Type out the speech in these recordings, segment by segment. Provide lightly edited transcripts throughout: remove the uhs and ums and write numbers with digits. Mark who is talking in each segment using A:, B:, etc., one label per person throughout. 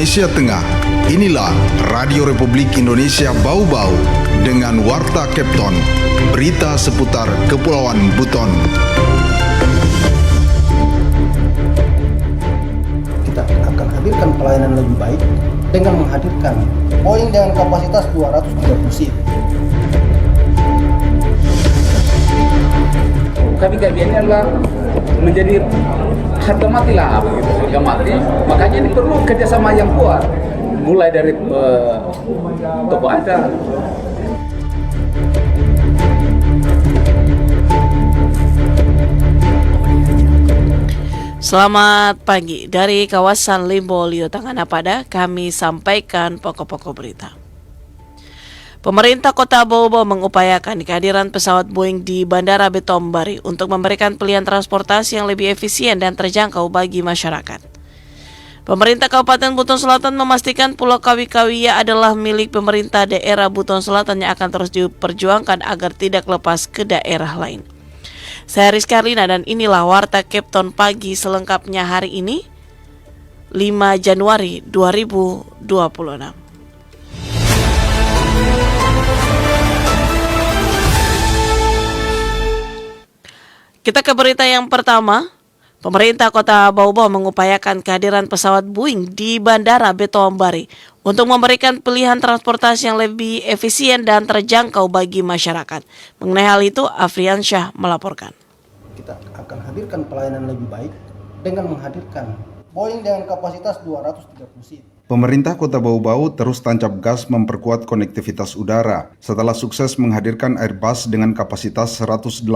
A: Indonesia Tengah. Inilah Radio Republik Indonesia Bau-Bau dengan Warta Kepton, berita seputar Kepulauan Buton.
B: Kita akan hadirkan pelayanan lebih baik dengan menghadirkan Boeing dengan kapasitas 230 seat.
C: Kami ini adalah menjadi harga mati lah, begitu, harga mati. Makanya ini perlu kerjasama yang kuat, mulai dari toko ada.
D: Selamat pagi dari kawasan Limbo Lio Tanganapada, kami sampaikan pokok-pokok berita. Pemerintah Kota Bau-Bau mengupayakan kehadiran pesawat Boeing di Bandara Betombari untuk memberikan pilihan transportasi yang lebih efisien dan terjangkau bagi masyarakat. Pemerintah Kabupaten Buton Selatan memastikan Pulau Kawi-Kawia adalah milik pemerintah daerah Buton Selatan yang akan terus diperjuangkan agar tidak lepas ke daerah lain. Saya Rizky Arlina dan inilah Warta Kepton pagi selengkapnya hari ini, 5 Januari 2026. Kita ke berita yang pertama. Pemerintah Kota Bau-Bau mengupayakan kehadiran pesawat Boeing di Bandara Betombari untuk memberikan pilihan transportasi yang lebih efisien dan terjangkau bagi masyarakat. Mengenai hal itu, Afriansyah melaporkan.
B: Kita akan hadirkan pelayanan lebih baik dengan menghadirkan Boeing dengan kapasitas 230 seat.
A: Pemerintah Kota Bau-Bau terus tancap gas memperkuat konektivitas udara. Setelah sukses menghadirkan Airbus dengan kapasitas 180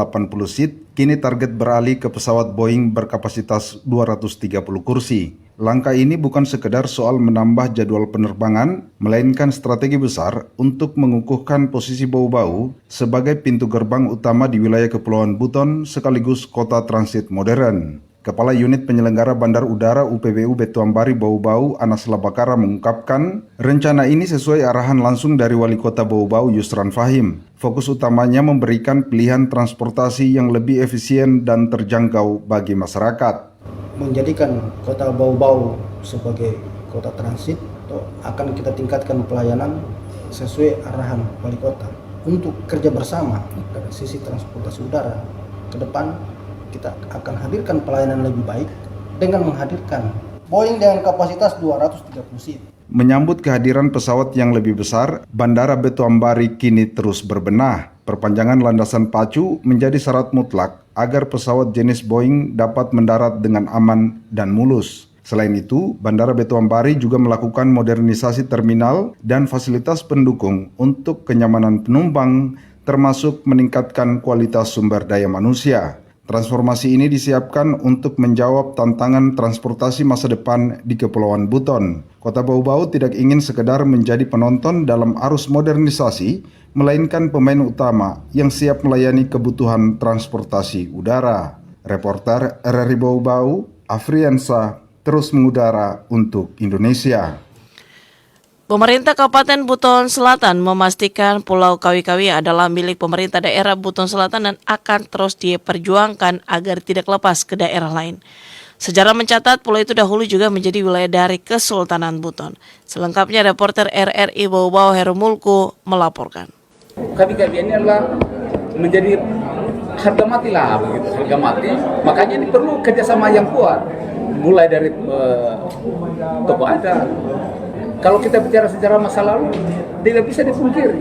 A: seat, kini target beralih ke pesawat Boeing berkapasitas 230 kursi. Langkah ini bukan sekedar soal menambah jadwal penerbangan, melainkan strategi besar untuk mengukuhkan posisi Bau-Bau sebagai pintu gerbang utama di wilayah Kepulauan Buton sekaligus kota transit modern. Kepala Unit Penyelenggara Bandar Udara UPBU Betombari Bau-Bau, Anas Labakara mengungkapkan, rencana ini sesuai arahan langsung dari Wali Kota Bau-Bau Yusran Fahim. Fokus utamanya memberikan pilihan transportasi yang lebih efisien dan terjangkau bagi masyarakat.
B: Menjadikan Kota Bau-Bau sebagai kota transit, akan kita tingkatkan pelayanan sesuai arahan Wali Kota untuk kerja bersama dari sisi transportasi udara. Ke depan kita akan hadirkan pelayanan lebih baik dengan menghadirkan Boeing dengan kapasitas 230 seat.
A: Menyambut kehadiran pesawat yang lebih besar, Bandara Betombari kini terus berbenah. Perpanjangan landasan pacu menjadi syarat mutlak agar pesawat jenis Boeing dapat mendarat dengan aman dan mulus. Selain itu, Bandara Betombari juga melakukan modernisasi terminal dan fasilitas pendukung untuk kenyamanan penumpang, termasuk meningkatkan kualitas sumber daya manusia. Transformasi ini disiapkan untuk menjawab tantangan transportasi masa depan di Kepulauan Buton. Kota Bau-Bau tidak ingin sekedar menjadi penonton dalam arus modernisasi, melainkan pemain utama yang siap melayani kebutuhan transportasi udara. Reporter RRI Bau-Bau, Afriansa, terus mengudara untuk Indonesia.
D: Pemerintah Kabupaten Buton Selatan memastikan Pulau Kawi-Kawia adalah milik pemerintah daerah Buton Selatan dan akan terus diperjuangkan agar tidak lepas ke daerah lain. Sejarah mencatat pulau itu dahulu juga menjadi wilayah dari Kesultanan Buton. Selengkapnya reporter RRI Bau-Bau Heru Mulku melaporkan.
C: Kawi-Kawia ini adalah menjadi harga mati lah, begitu, harga mati. Makanya ini perlu kerjasama yang kuat, mulai dari toko ada. Kalau kita bicara sejarah masa lalu, tidak bisa dipungkiri.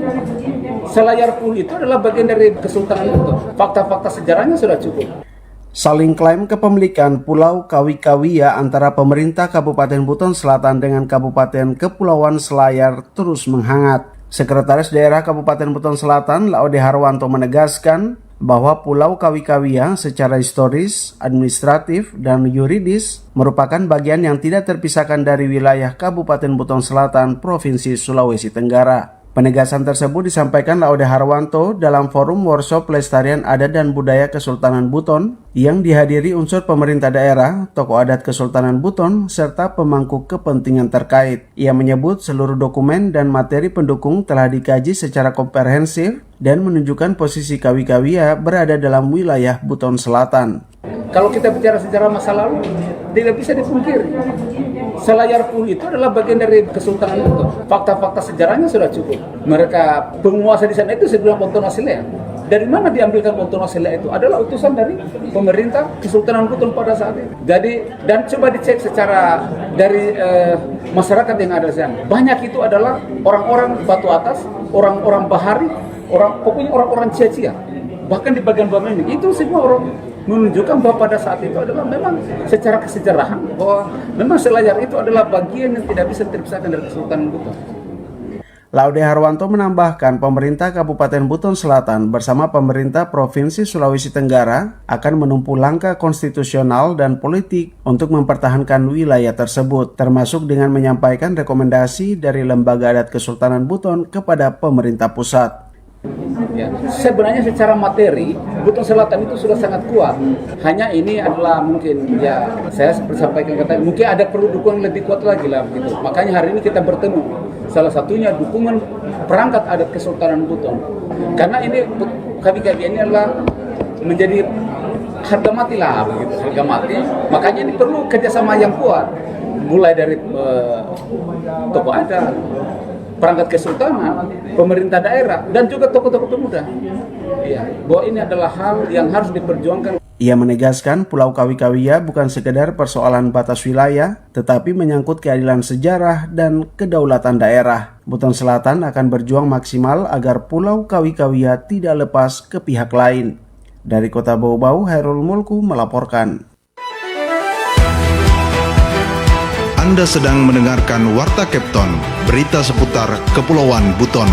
C: Selayar pun itu adalah bagian dari Kesultanan Buton. Fakta-fakta sejarahnya sudah cukup.
E: Saling klaim kepemilikan Pulau Kawi-Kawia antara pemerintah Kabupaten Buton Selatan dengan Kabupaten Kepulauan Selayar terus menghangat. Sekretaris Daerah Kabupaten Buton Selatan, Laode Harwanto menegaskan bahwa Pulau Kawi-Kawia secara historis, administratif, dan yuridis merupakan bagian yang tidak terpisahkan dari wilayah Kabupaten Buton Selatan, Provinsi Sulawesi Tenggara. Penegasan tersebut disampaikan Laode Harwanto dalam forum workshop pelestarian adat dan budaya Kesultanan Buton yang dihadiri unsur pemerintah daerah, tokoh adat Kesultanan Buton, serta pemangku kepentingan terkait. Ia menyebut seluruh dokumen dan materi pendukung telah dikaji secara komprehensif dan menunjukkan posisi Kawi-Kawia berada dalam wilayah Buton Selatan.
C: Kalau kita bicara sejarah masa lalu, tidak bisa dipungkiri. Selayar pun itu adalah bagian dari Kesultanan Buton. Fakta-fakta sejarahnya sudah cukup. Mereka penguasa di sana itu sebelum Pontono Silea. Dari mana diambilkan Pontono Silea itu? Adalah utusan dari pemerintah Kesultanan Buton pada saat itu. Jadi, dan coba dicek secara dari masyarakat yang ada di sana. Banyak itu adalah orang-orang batu atas, orang-orang bahari, pokoknya orang-orang cia-cia. Bahkan di bagian bawah ini, itu semua orang menunjukkan bahwa pada saat itu adalah memang secara kesejarahan bahwa memang Selayar itu adalah bagian yang tidak bisa terpisahkan dari Kesultanan Buton.
E: Laude Harwanto menambahkan pemerintah Kabupaten Buton Selatan bersama pemerintah Provinsi Sulawesi Tenggara akan menempuh langkah konstitusional dan politik untuk mempertahankan wilayah tersebut, termasuk dengan menyampaikan rekomendasi dari Lembaga Adat Kesultanan Buton kepada pemerintah pusat.
C: Ya, sebenarnya secara materi Buton Selatan itu sudah sangat kuat. Hanya ini adalah mungkin ya saya sampaikan kata mungkin ada perlu dukungan lebih kuat lagi lah begitu. Makanya hari ini kita bertemu. Salah satunya dukungan perangkat adat Kesultanan Buton. Karena ini KBKB ini adalah menjadi harga mati lah begitu, harga mati. Makanya ini perlu kerjasama yang kuat. Mulai dari tokoh adat, perangkat kesultanan, pemerintah daerah, dan juga tokoh-tokoh pemuda. Ya, bahwa ini adalah hal yang harus diperjuangkan.
E: Ia menegaskan Pulau Kawi-Kawia bukan sekedar persoalan batas wilayah, tetapi menyangkut keadilan sejarah dan kedaulatan daerah. Buton Selatan akan berjuang maksimal agar Pulau Kawi-Kawia tidak lepas ke pihak lain. Dari Kota Bau-Bau, Hairul Mulku melaporkan.
A: Anda sedang mendengarkan Warta Kepton, berita seputar Kepulauan Buton.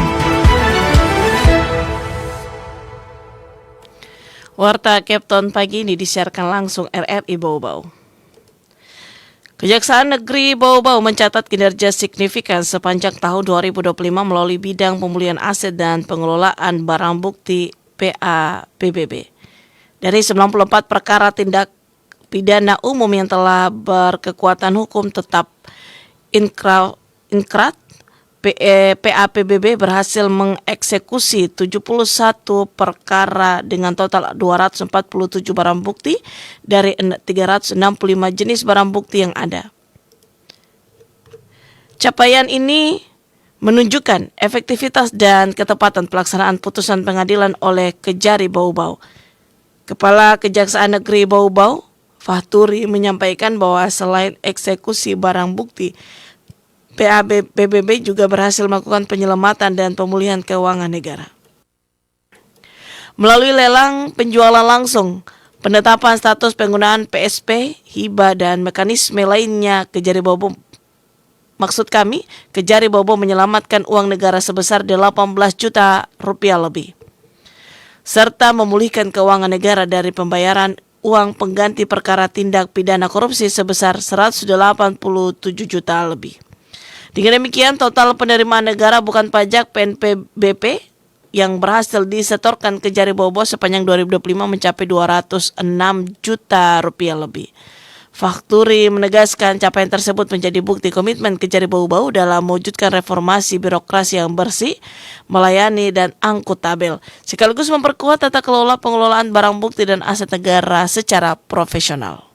D: Warta Kepton pagi ini disiarkan langsung RRI Bau-Bau. Kejaksaan Negeri Bau-Bau mencatat kinerja signifikan sepanjang tahun 2025 melalui bidang pemulihan aset dan pengelolaan barang bukti PA-PBB. Dari 94 perkara tindak pidana umum yang telah berkekuatan hukum tetap inkrat, PA-PBB berhasil mengeksekusi 71 perkara dengan total 247 barang bukti dari 365 jenis barang bukti yang ada. Capaian ini menunjukkan efektivitas dan ketepatan pelaksanaan putusan pengadilan oleh Kejari Bau-Bau. Kepala Kejaksaan Negeri Bau-Bau, Fahturi, menyampaikan bahwa selain eksekusi barang bukti, PA-PBB juga berhasil melakukan penyelamatan dan pemulihan keuangan negara. Melalui lelang penjualan langsung, penetapan status penggunaan PSP, hibah, dan mekanisme lainnya, Kejari Bau-Bau menyelamatkan uang negara sebesar 18 juta rupiah lebih, serta memulihkan keuangan negara dari pembayaran uang pengganti perkara tindak pidana korupsi sebesar 187 juta lebih. Dengan demikian, total penerimaan negara bukan pajak PNPBP yang berhasil disetorkan Kejari Bau-Bau sepanjang 2025 mencapai 206 juta rupiah lebih. Fahturi menegaskan capaian tersebut menjadi bukti komitmen Kejari Bau-Bau dalam mewujudkan reformasi birokrasi yang bersih, melayani, dan akuntabel, sekaligus memperkuat tata kelola pengelolaan barang bukti dan aset negara secara profesional.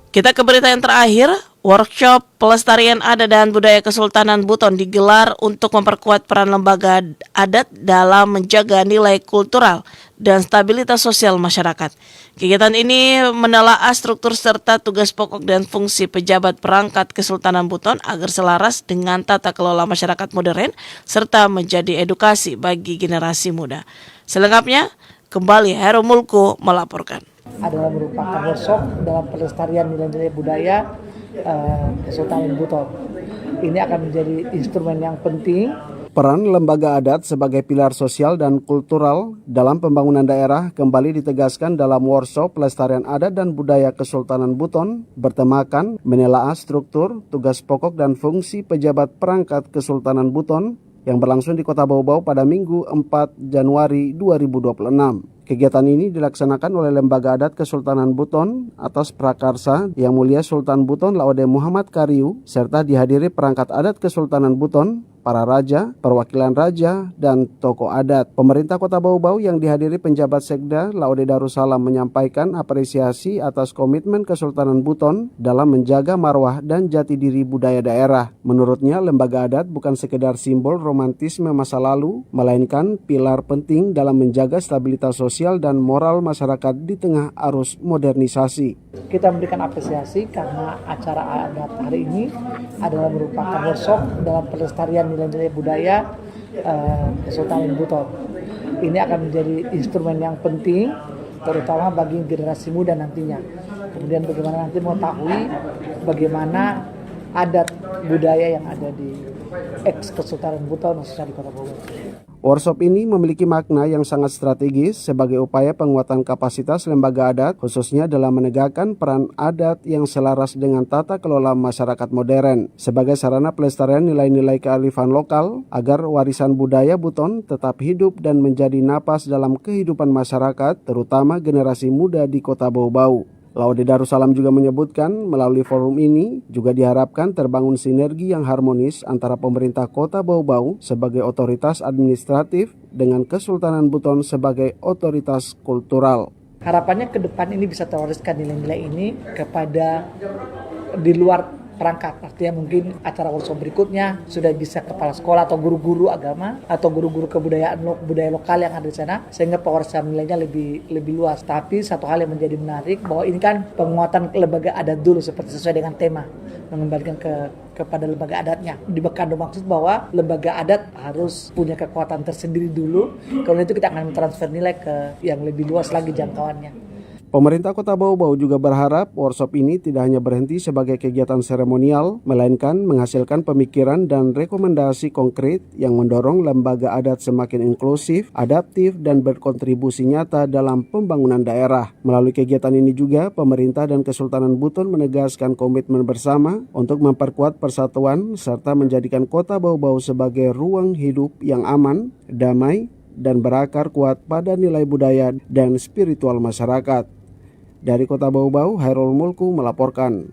D: Kita ke berita yang terakhir. Workshop pelestarian adat dan budaya Kesultanan Buton digelar untuk memperkuat peran lembaga adat dalam menjaga nilai kultural dan stabilitas sosial masyarakat. Kegiatan ini menelaah struktur serta tugas pokok dan fungsi pejabat perangkat Kesultanan Buton agar selaras dengan tata kelola masyarakat modern serta menjadi edukasi bagi generasi muda. Selengkapnya, kembali Hairul Mulku melaporkan.
F: Adalah merupakan workshop dalam pelestarian nilai-nilai budaya Kesultanan Buton. Ini akan menjadi instrumen yang penting.
E: Peran lembaga adat sebagai pilar sosial dan kultural dalam pembangunan daerah kembali ditegaskan dalam workshop pelestarian adat dan budaya Kesultanan Buton bertemakan menelaah struktur, tugas pokok dan fungsi pejabat perangkat Kesultanan Buton yang berlangsung di Kota Bau-Bau pada Minggu 4 Januari 2026. Kegiatan ini dilaksanakan oleh Lembaga Adat Kesultanan Buton atas prakarsa Yang Mulia Sultan Buton Laude Muhammad Kariu serta dihadiri perangkat adat Kesultanan Buton, para raja, perwakilan raja, dan tokoh adat. Pemerintah Kota Bau-Bau yang dihadiri penjabat Sekda Laude Darussalam menyampaikan apresiasi atas komitmen Kesultanan Buton dalam menjaga marwah dan jati diri budaya daerah. Menurutnya, lembaga adat bukan sekedar simbol romantisme masa lalu, melainkan pilar penting dalam menjaga stabilitas sosial dan moral masyarakat di tengah arus modernisasi.
F: Kita memberikan apresiasi karena acara adat hari ini adalah merupakan workshop dalam pelestarian nilai-nilai budaya Kesultanan Buton. Ini akan menjadi instrumen yang penting, terutama bagi generasi muda nantinya. Kemudian bagaimana nanti mengetahui bagaimana adat budaya yang ada di ex-Kesultanan Buton, khususnya di Kota Bogor.
E: Workshop ini memiliki makna yang sangat strategis sebagai upaya penguatan kapasitas lembaga adat, khususnya dalam menegakkan peran adat yang selaras dengan tata kelola masyarakat modern, sebagai sarana pelestarian nilai-nilai kearifan lokal agar warisan budaya Buton tetap hidup dan menjadi napas dalam kehidupan masyarakat, terutama generasi muda di Kota Bau-Bau. Laude Darussalam juga menyebutkan melalui forum ini juga diharapkan terbangun sinergi yang harmonis antara pemerintah Kota Bau-Bau sebagai otoritas administratif dengan Kesultanan Buton sebagai otoritas kultural.
F: Harapannya ke depan ini bisa terwariskan nilai-nilai ini kepada di luar perangkat. Artinya mungkin acara workshop berikutnya sudah bisa kepala sekolah atau guru-guru agama atau guru-guru kebudayaan budaya lokal yang ada di sana, sehingga pewarisan nilainya lebih luas. Tapi satu hal yang menjadi menarik bahwa ini kan penguatan lembaga adat dulu seperti sesuai dengan tema, mengembalikan kepada lembaga adatnya. Dibekado maksud bahwa lembaga adat harus punya kekuatan tersendiri dulu, kemudian itu kita akan transfer nilai ke yang lebih luas lagi jangkauannya.
E: Pemerintah Kota Bau-Bau juga berharap workshop ini tidak hanya berhenti sebagai kegiatan seremonial, melainkan menghasilkan pemikiran dan rekomendasi konkret yang mendorong lembaga adat semakin inklusif, adaptif, dan berkontribusi nyata dalam pembangunan daerah. Melalui kegiatan ini juga, pemerintah dan Kesultanan Buton menegaskan komitmen bersama untuk memperkuat persatuan serta menjadikan Kota Bau-Bau sebagai ruang hidup yang aman, damai, dan berakar kuat pada nilai budaya dan spiritual masyarakat. Dari Kota Bau-Bau, Hairul Mulku melaporkan.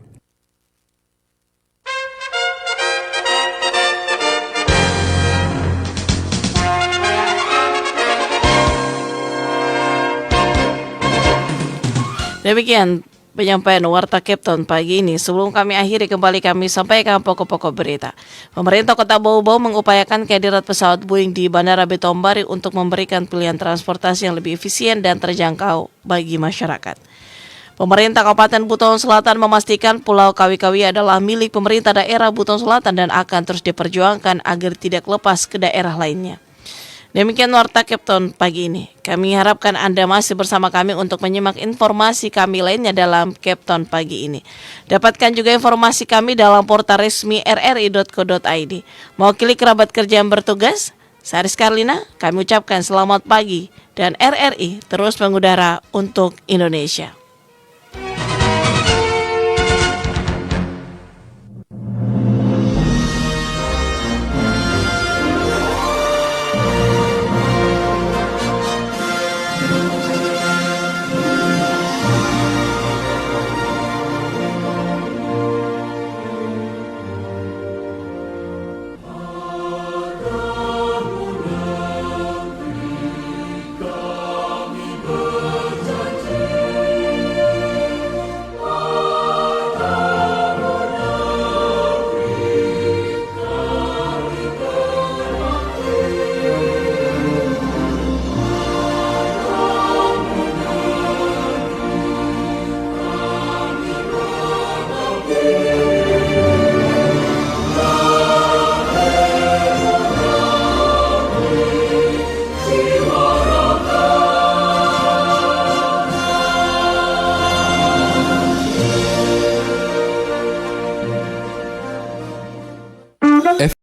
D: Demikian penyampaian Warta Captain pagi ini. Sebelum kami akhiri, kembali kami sampaikan pokok-pokok berita. Pemerintah Kota Bau-Bau mengupayakan kehadiran pesawat Boeing di Bandara Beto Ambari untuk memberikan pilihan transportasi yang lebih efisien dan terjangkau bagi masyarakat. Pemerintah Kabupaten Buton Selatan memastikan Pulau Kawi-Kawi adalah milik pemerintah daerah Buton Selatan dan akan terus diperjuangkan agar tidak lepas ke daerah lainnya. Demikian Warta Captain pagi ini. Kami harapkan Anda masih bersama kami untuk menyimak informasi kami lainnya dalam Captain pagi ini. Dapatkan juga informasi kami dalam portal resmi rri.co.id. Mewakili kerabat kerja yang bertugas, Saris Karlina, kami ucapkan selamat pagi dan RRI terus mengudara untuk Indonesia.